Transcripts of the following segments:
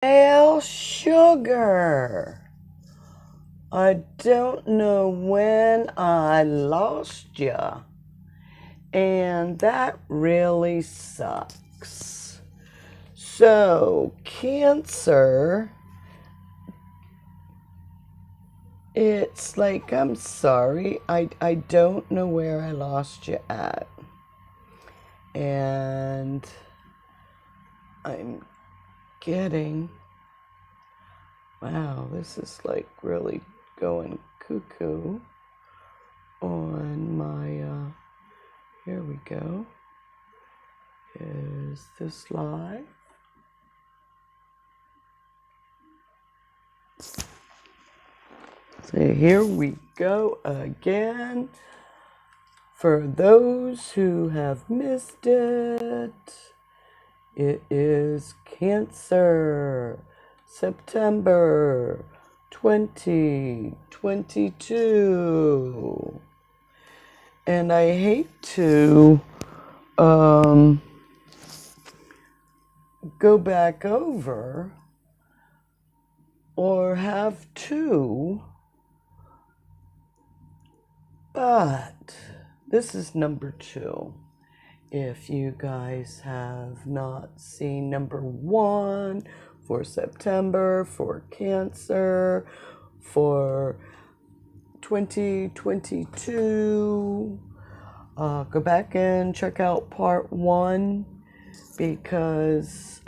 Well, sugar, I don't know when I lost ya, and that really sucks. So, Cancer, it's like, I'm sorry, I don't know where I lost you at. And I'm getting, wow, this is like really going cuckoo on my, here we go. Is this live? So here we go again. For those who have missed it, it is Cancer, September 2022. And I hate to go back over or have to, but this is number 2. If you guys have not seen number 1 for September, for Cancer, for 2022, go back and check out part 1 because,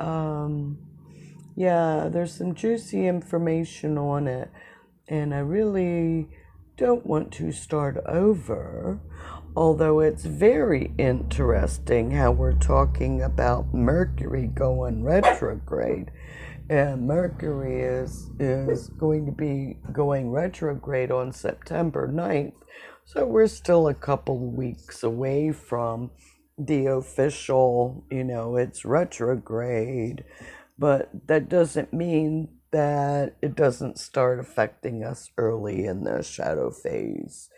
yeah, there's some juicy information on it, and I really don't want to start over, although it's very interesting how we're talking about Mercury going retrograde. And Mercury is going to be going retrograde on September 9th, so we're still a couple weeks away from the official, it's retrograde, but that doesn't mean that it doesn't start affecting us early in the shadow phase.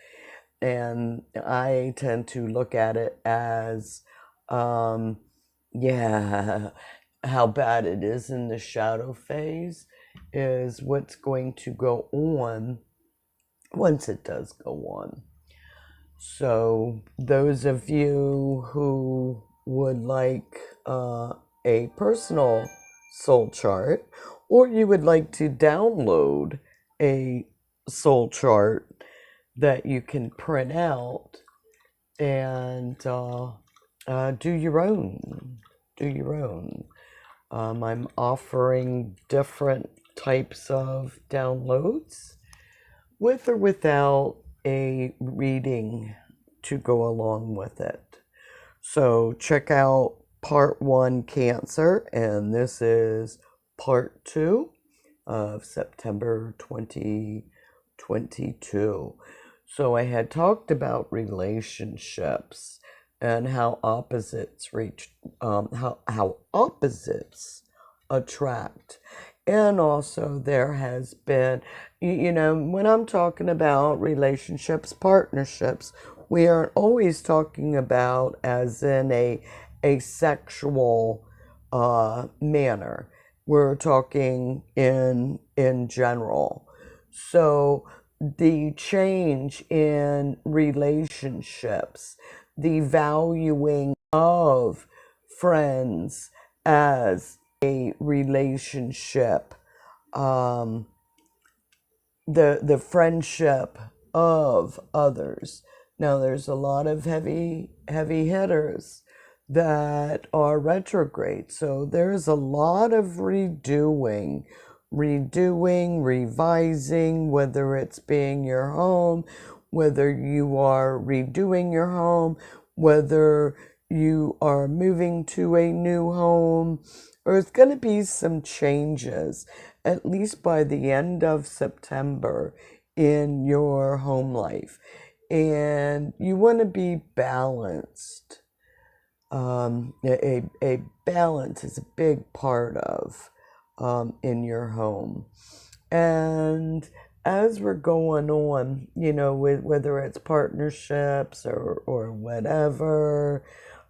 And I tend to look at it as, yeah, how bad it is in the shadow phase is what's going to go on once it does go on. So those of you who would like a personal soul chart, or you would like to download a soul chart that you can print out and do your own. I'm offering different types of downloads with or without a reading to go along with it. So check out part 1, Cancer, and this is part 2 of September 2022. So I had talked about relationships and how opposites how opposites attract. And also there has been, when I'm talking about relationships, partnerships, we aren't always talking about as in a sexual manner. We're talking in general. So the change in relationships, the valuing of friends as a relationship, the friendship of others. Now there's a lot of heavy hitters that are retrograde, so there's a lot of redoing, revising, whether it's being your home, whether you are redoing your home, whether you are moving to a new home, or it's going to be some changes, at least by the end of September, in your home life. And you want to be balanced. A balance is a big part of in your home. And as we're going on, with whether it's partnerships or whatever,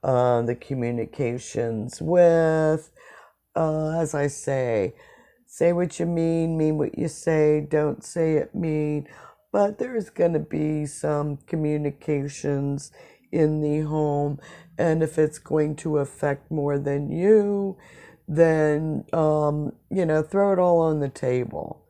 the communications with, as I say, say what you mean what you say, don't say it mean. But there's going to be some communications in the home, and if it's going to affect more than you, then throw it all on the table.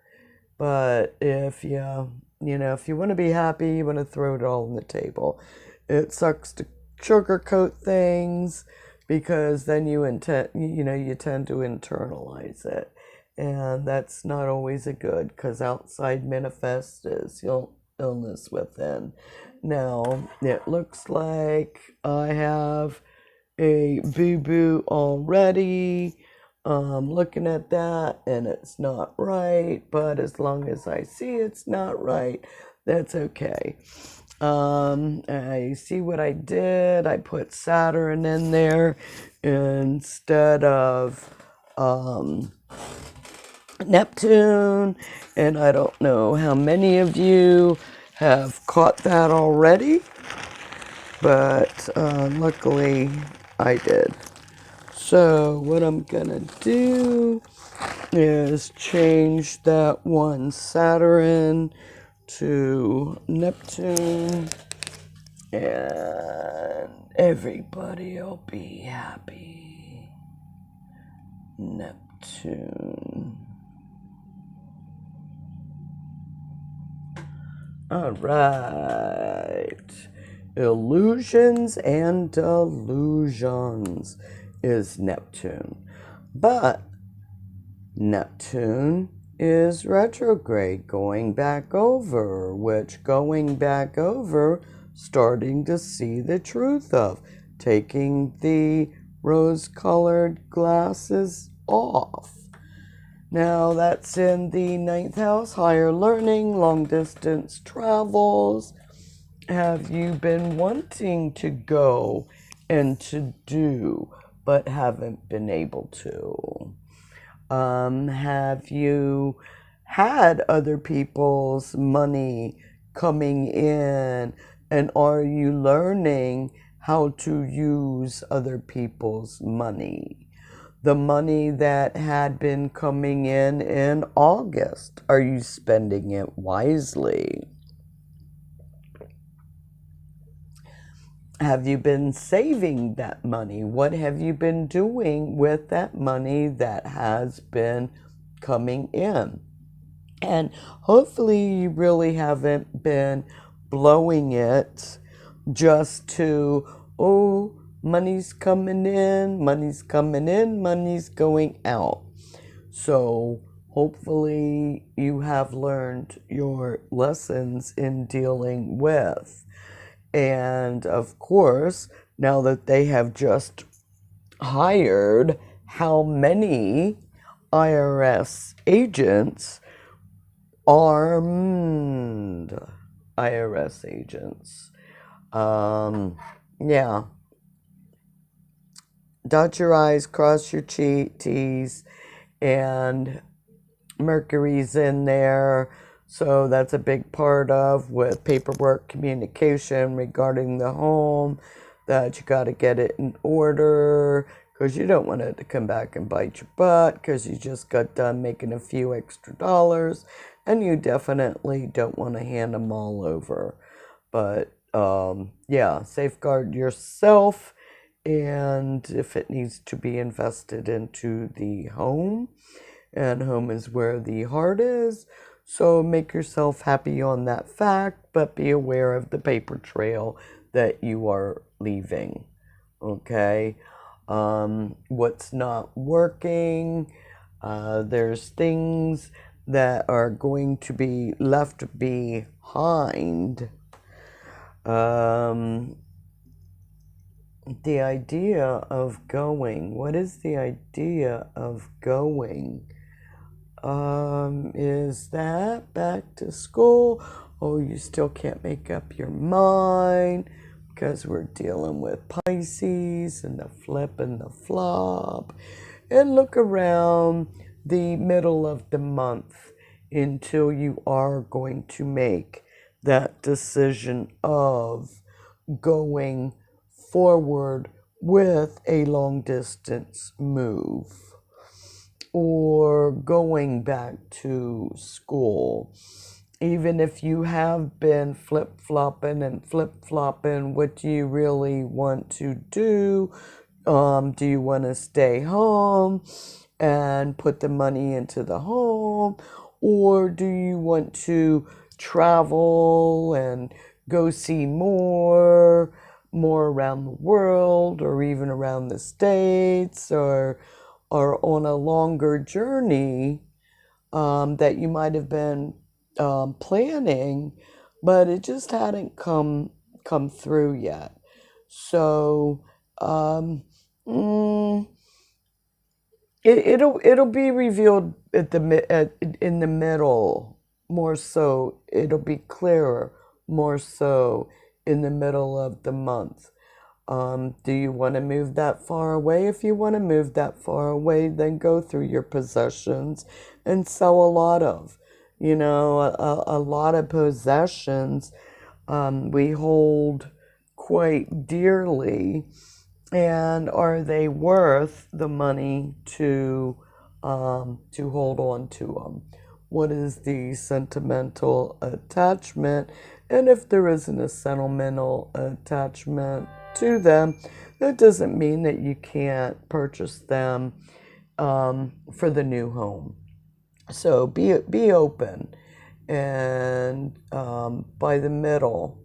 But if you want to be happy, you want to throw it all on the table. It sucks to sugarcoat things because then you tend to internalize it, and that's not always a good, because outside manifests as illness within. Now it looks like I have a boo-boo already. Looking at that, and it's not right, but as long as I see it's not right, that's okay. I see what I did. I put Saturn in there instead of Neptune, and I don't know how many of you have caught that already, but luckily I did. So what I'm gonna do is change that one Saturn to Neptune, and everybody will be happy. Neptune. All right. Illusions and delusions is Neptune. But Neptune is retrograde, going back over, which going back over, starting to see the truth of, taking the rose-colored glasses off. Now that's in the 9th house, higher learning, long distance travels. Have you been wanting to go and to do, but haven't been able to? Have you had other people's money coming in, and are you learning how to use other people's money? The money that had been coming in August, are you spending it wisely? Have you been saving that money? What have you been doing with that money that has been coming in? And hopefully you really haven't been blowing it just to, oh, money's coming in, money's coming in, money's going out. So hopefully you have learned your lessons in dealing with. And of course, now that they have just hired how many IRS agents, armed IRS agents, yeah. Dot your I's, cross your T's, and Mercury's in there. So that's a big part of with paperwork, communication regarding the home, that you got to get it in order, because you don't want it to come back and bite your butt because you just got done making a few extra dollars, and you definitely don't want to hand them all over. But yeah, safeguard yourself, and if it needs to be invested into the home, and home is where the heart is. So make yourself happy on that fact, but be aware of the paper trail that you are leaving. Okay? What's not working? There's things that are going to be left behind. The idea of going. What is the idea of going? Is that back to school? Oh, you still can't make up your mind because we're dealing with Pisces and the flip and the flop. And look around the middle of the month until you are going to make that decision of going forward with a long distance move. or going back to school. Even if you have been flip-flopping and flip-flopping, what do you really want to do? Do you want to stay home and put the money into the home? Or do you want to travel and go see more around the world, or even around the States, or on a longer journey that you might have been planning, but it just hadn't come through yet. So um, mm, it'll be revealed in the middle, more so. It'll be clearer, more so, in the middle of the month. Do you want to move that far away? If you want to move that far away, then go through your possessions and sell a lot of. A lot of possessions we hold quite dearly, and are they worth the money to hold on to them? What is the sentimental attachment? And if there isn't a sentimental attachment to them, that doesn't mean that you can't purchase them for the new home. So be open, and by the middle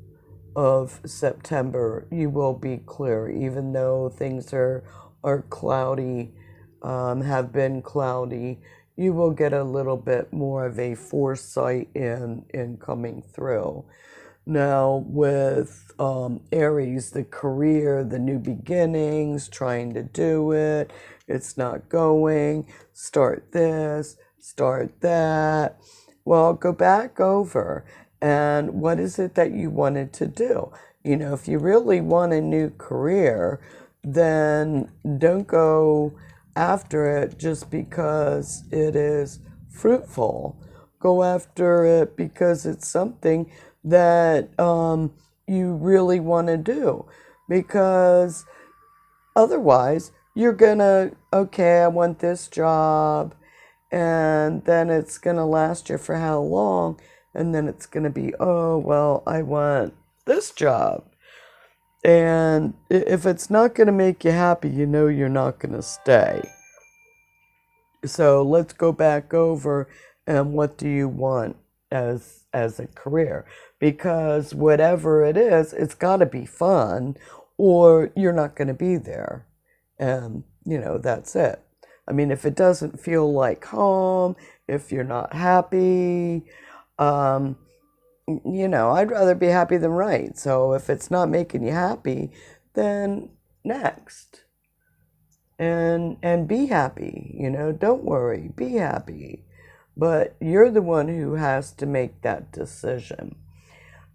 of September, you will be clear, even though things are cloudy, have been cloudy. You will get a little bit more of a foresight in coming through. Now, with Aries, the career, the new beginnings, trying to do it, it's not going, start this, start that. Well, go back over, and what is it that you wanted to do? If you really want a new career, then don't go after it just because it is fruitful. Go after it because it's something that you really want to do. Because otherwise, you're gonna, okay, I want this job, and then it's gonna last you for how long? And then it's gonna be, oh, well, I want this job. And if it's not gonna make you happy, you're not gonna stay. So let's go back over, and what do you want as a career? Because whatever it is, it's got to be fun, or you're not going to be there. And that's it. I mean, if it doesn't feel like home, if you're not happy, I'd rather be happy than right. So if it's not making you happy, then next. And be happy, don't worry, be happy. But you're the one who has to make that decision.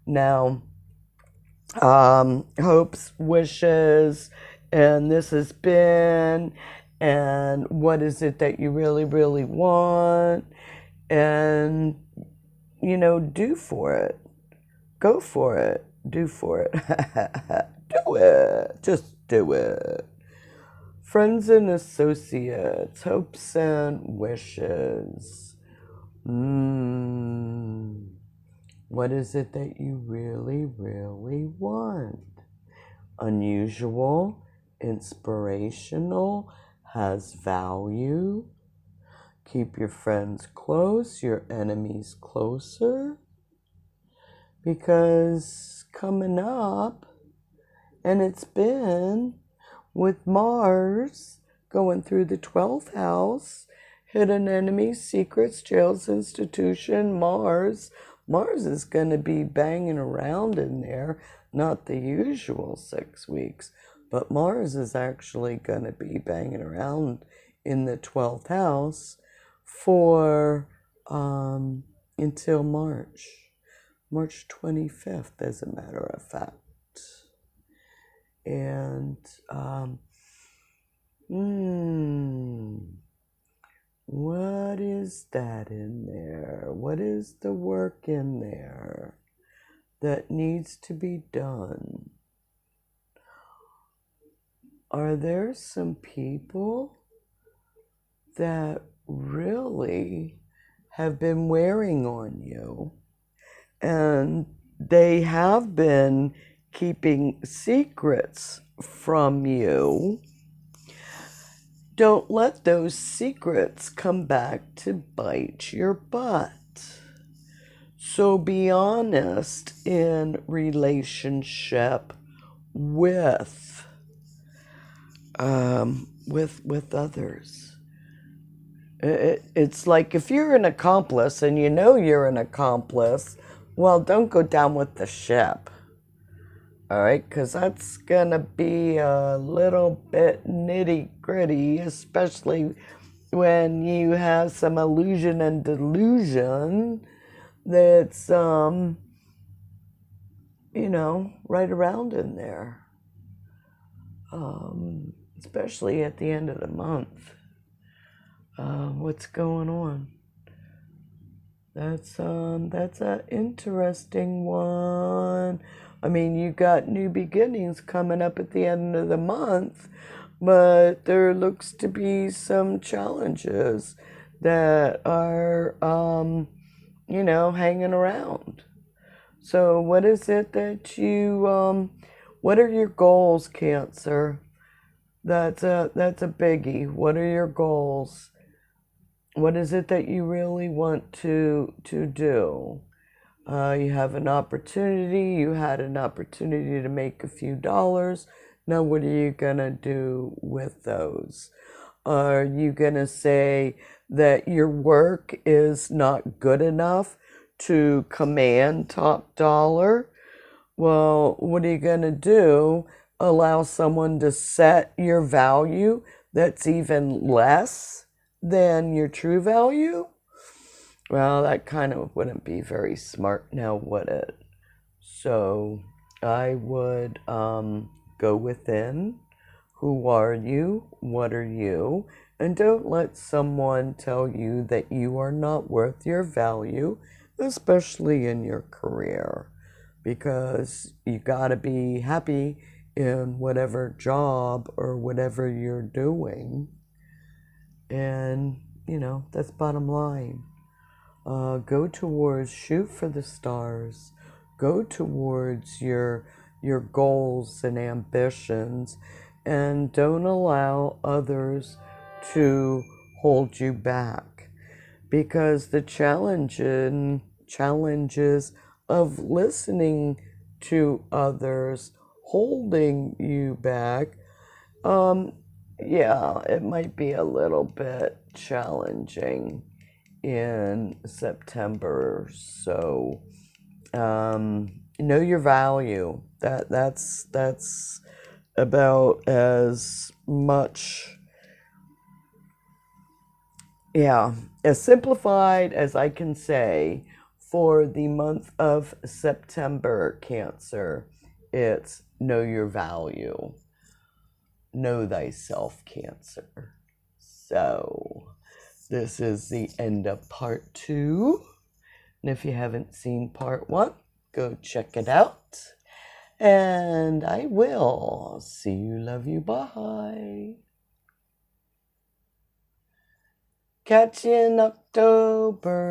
Now, hopes, wishes, and this has been, and what is it that you really, really want? And, do for it. Go for it. Do for it. Do it. Just do it. Friends and associates, hopes and wishes. What is it that you really, really want? Unusual, inspirational, has value. Keep your friends close, your enemies closer. Because coming up, and it's been, with Mars going through the 12th house, hidden enemies, secrets, jails, institution, Mars is going to be banging around in there, not the usual 6 weeks, but Mars is actually going to be banging around in the 12th house for until March 25th, as a matter of fact. And what is that in there? What is the work in there that needs to be done? Are there some people that really have been wearing on you. And they have been keeping secrets from you. Don't let those secrets come back to bite your butt. So be honest in relationship with others. It's like if you're an accomplice and you know you're an accomplice, well, don't go down with the ship. All right, because that's gonna be a little bit nitty gritty, especially when you have some illusion and delusion that's, right around in there, especially at the end of the month. What's going on? That's an interesting one. I mean, you got new beginnings coming up at the end of the month, but there looks to be some challenges that are, hanging around. So what is it that what are your goals, Cancer? That's a biggie. What are your goals? What is it that you really want to do? You have an opportunity. You had an opportunity to make a few dollars. Now, what are you going to do with those? Are you going to say that your work is not good enough to command top dollar? Well, what are you going to do? Allow someone to set your value that's even less than your true value? Well, that kind of wouldn't be very smart now, would it? So I would go within. Who are you? What are you? And don't let someone tell you that you are not worth your value, especially in your career, because you got to be happy in whatever job or whatever you're doing. And, that's bottom line. Go towards, shoot for the stars. Go towards your goals and ambitions, and don't allow others to hold you back. Because the challenges of listening to others holding you back, yeah, it might be a little bit challenging in September. So know your value. That's about as much, as simplified as I can say for the month of September, Cancer. It's know your value. Know thyself, Cancer. So this is the end of part 2. And if you haven't seen part 1, go check it out. And I will see you, love you, bye. Catch you in October.